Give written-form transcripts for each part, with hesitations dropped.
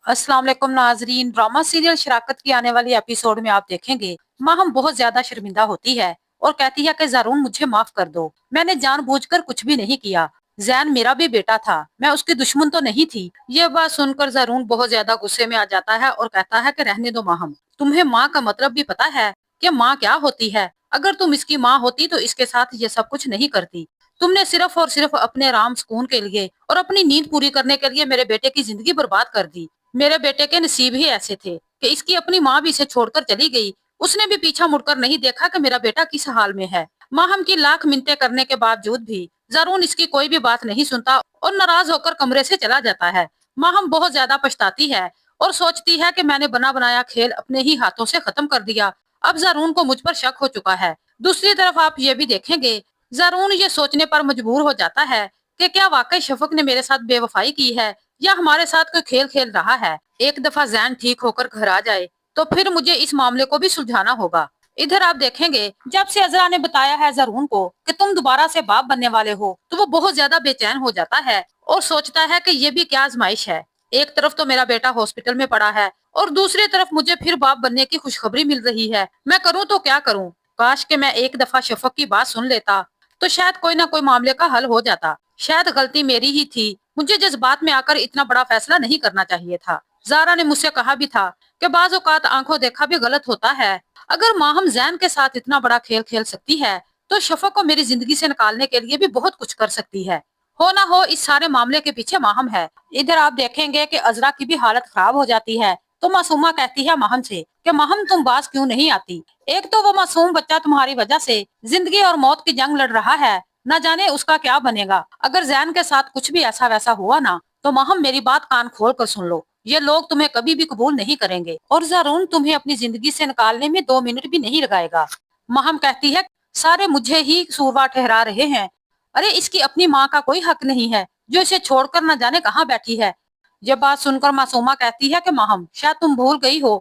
अस्सलाम वालेकुम नाजरीन। ड्रामा सीरियल शराकत की आने वाली एपिसोड में आप देखेंगे माहम बहुत ज्यादा शर्मिंदा होती है और कहती है कि जरून मुझे माफ कर दो, मैंने जानबूझकर कुछ भी नहीं किया। जैन मेरा भी बेटा था, मैं उसकी दुश्मन तो नहीं थी। ये बात सुनकर जरून बहुत ज्यादा गुस्से में आ जाता है और कहता है कि रहने दो माहम, तुम्हें माँ का मतलब भी पता है कि माँ क्या होती है? अगर तुम इसकी माँ होती तो इसके साथ ये सब कुछ नहीं करती। तुमने सिर्फ और सिर्फ अपने राम सुकून के लिए और अपनी नींद पूरी करने के लिए मेरे बेटे की जिंदगी बर्बाद कर दी। मेरे बेटे के नसीब ही ऐसे थे कि इसकी अपनी माँ भी इसे छोड़कर चली गई। उसने भी पीछा मुड़कर नहीं देखा कि मेरा बेटा किस हाल में है। माहम की लाख मिन्नतें करने के बावजूद भी जरून इसकी कोई भी बात नहीं सुनता और नाराज होकर कमरे से चला जाता है। माहम बहुत ज्यादा पछताती है और सोचती है कि मैंने बना बनाया खेल अपने ही हाथों से खत्म कर दिया। अब जरून को मुझ पर शक हो चुका है। दूसरी तरफ आप ये भी देखेंगे, जरून ये सोचने पर मजबूर हो जाता है कि क्या वाकई शफक ने मेरे साथ बेवफाई की है या हमारे साथ कोई खेल खेल रहा है। एक दफा जैन ठीक होकर घर आ जाए तो फिर मुझे इस मामले को भी सुलझाना होगा। इधर आप देखेंगे, जब से अजरा ने बताया है जरून को कि तुम दोबारा से बाप बनने वाले हो तो वो बहुत ज्यादा बेचैन हो जाता है और सोचता है कि ये भी क्या आजमाइश है। एक तरफ तो मेरा बेटा हॉस्पिटल में पड़ा है और दूसरी तरफ मुझे फिर बाप बनने की खुशखबरी मिल रही है। मैं करूँ तो क्या करूँ? काश कि मैं एक दफा शफक की बात सुन लेता तो शायद कोई ना कोई मामले का हल हो जाता। शायद गलती मेरी ही थी, मुझे जज्बात में आकर इतना बड़ा फैसला नहीं करना चाहिए था। जारा ने मुझसे कहा भी था कि बाज औकात आंखों देखा भी गलत होता है। अगर माहम जैन के साथ इतना बड़ा खेल खेल सकती है तो शफक को मेरी जिंदगी से निकालने के लिए भी बहुत कुछ कर सकती है। हो ना हो इस सारे मामले के पीछे माहम है। इधर आप देखेंगे कि अजरा की भी हालत खराब हो जाती है तो मासूमा कहती है माहम से कि माहम तुम बाज क्यों नहीं आती? एक तो वो मासूम बच्चा तुम्हारी वजह से जिंदगी और मौत की जंग लड़ रहा है, न जाने उसका क्या बनेगा। अगर जैन के साथ कुछ भी ऐसा वैसा हुआ ना तो माहम मेरी बात कान खोल कर सुन लो, ये लोग तुम्हें कभी भी कबूल नहीं करेंगे और जरून तुम्हें अपनी जिंदगी से निकालने में 2 मिनट भी नहीं लगाएगा। माहम कहती है सारे मुझे ही कसूरवार ठहरा रहे हैं। अरे इसकी अपनी माँ का कोई हक नहीं है जो इसे छोड़कर न जाने कहाँ बैठी है। ये बात सुनकर मासूमा कहती है कि माहम शायद तुम भूल गई हो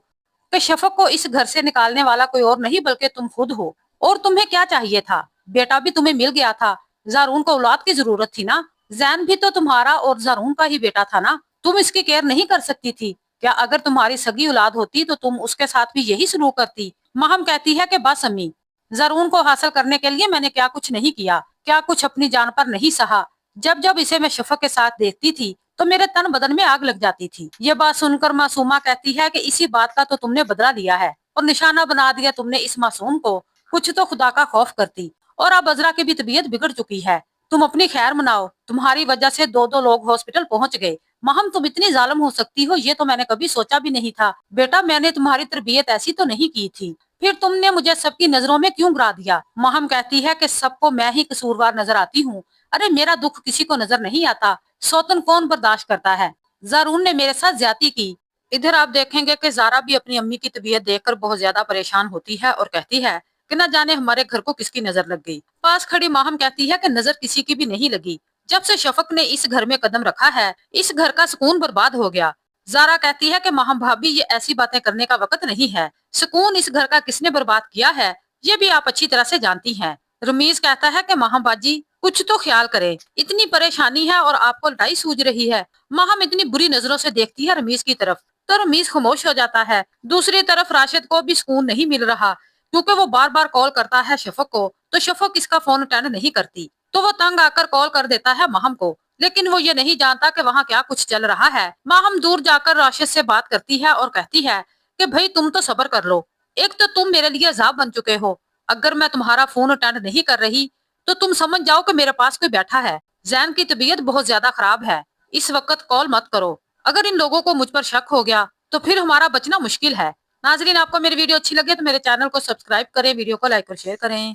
कि शफक को इस घर से निकालने वाला कोई और नहीं बल्कि तुम खुद हो। और तुम्हें क्या चाहिए था? बेटा भी तुम्हें मिल गया था, जारून को औलाद की जरूरत थी ना। जैन भी तो तुम्हारा और जारून का ही बेटा था ना, तुम इसकी केयर नहीं कर सकती थी क्या? अगर तुम्हारी सगी औलाद होती तो तुम उसके साथ भी यही सलूक करती। माहम कहती है कि बस अम्मी, जारून को हासिल करने के लिए मैंने क्या कुछ नहीं किया, क्या कुछ अपनी जान पर नहीं सहा। जब जब इसे मैं शफक के साथ देखती थी तो मेरे तन बदन में आग लग जाती थी। ये बात सुनकर मासूमा कहती है कि इसी बात का तो तुमने बदला लिया है और निशाना बना दिया तुमने इस मासूम को। कुछ तो खुदा का खौफ करती। और अब अजरा की भी तबीयत बिगड़ चुकी है, तुम अपनी खैर मनाओ। तुम्हारी वजह से दो दो लोग हॉस्पिटल पहुंच गए। माहम तुम इतनी जालिम हो सकती हो ये तो मैंने कभी सोचा भी नहीं था। बेटा मैंने तुम्हारी तरबियत ऐसी तो नहीं की थी, फिर तुमने मुझे सबकी नजरों में क्यों गिरा दिया? माहम कहती है कि सबको मैं ही कसूरवार नजर आती हूँ। अरे मेरा दुख किसी को नजर नहीं आता, सौतन कौन बर्दाश्त करता है? जारून ने मेरे साथ ज्यादती की। इधर आप देखेंगे कि जारा भी अपनी अम्मी की तबीयत देखकर बहुत ज्यादा परेशान होती है और कहती है कि न जाने हमारे घर को किसकी नजर लग गई। पास खड़ी माहम कहती है कि नजर किसी की भी नहीं लगी। जब से शफक ने इस घर में कदम रखा है इस घर का सुकून बर्बाद हो गया। जारा कहती है कि माहम भाभी ये ऐसी बातें करने का वक्त नहीं है। सुकून इस घर का किसने बर्बाद किया है ये भी आप अच्छी तरह से जानती हैं। रमीज कहता है कि माहम बाजी कुछ तो ख्याल करें, इतनी परेशानी है और आपको लड़ाई सूझ रही है। माहम इतनी बुरी नजरों से देखती है रमीज की तरफ तो रमीज खामोश हो जाता है। दूसरी तरफ राशिद को भी सुकून नहीं मिल रहा क्योंकि वो बार बार कॉल करता है शफक को तो शफक इसका फोन अटेंड नहीं करती तो वो तंग आकर कॉल कर देता है माहम को। लेकिन वो ये नहीं जानता कि वहाँ क्या कुछ चल रहा है। माहम दूर जाकर राशिद से बात करती है और कहती है कि भाई तुम तो सब्र कर लो, एक तो तुम मेरे लिए अजाब बन चुके हो। अगर मैं तुम्हारा फोन अटेंड नहीं कर रही तो तुम समझ जाओ कि मेरे पास कोई बैठा है। जैन की तबीयत बहुत ज्यादा खराब है, इस वक्त कॉल मत करो। अगर इन लोगों को मुझ पर शक हो गया तो फिर हमारा बचना मुश्किल है। नाजरीन आपको मेरी वीडियो अच्छी लगे तो मेरे चैनल को सब्सक्राइब करें, वीडियो को लाइक और शेयर करें।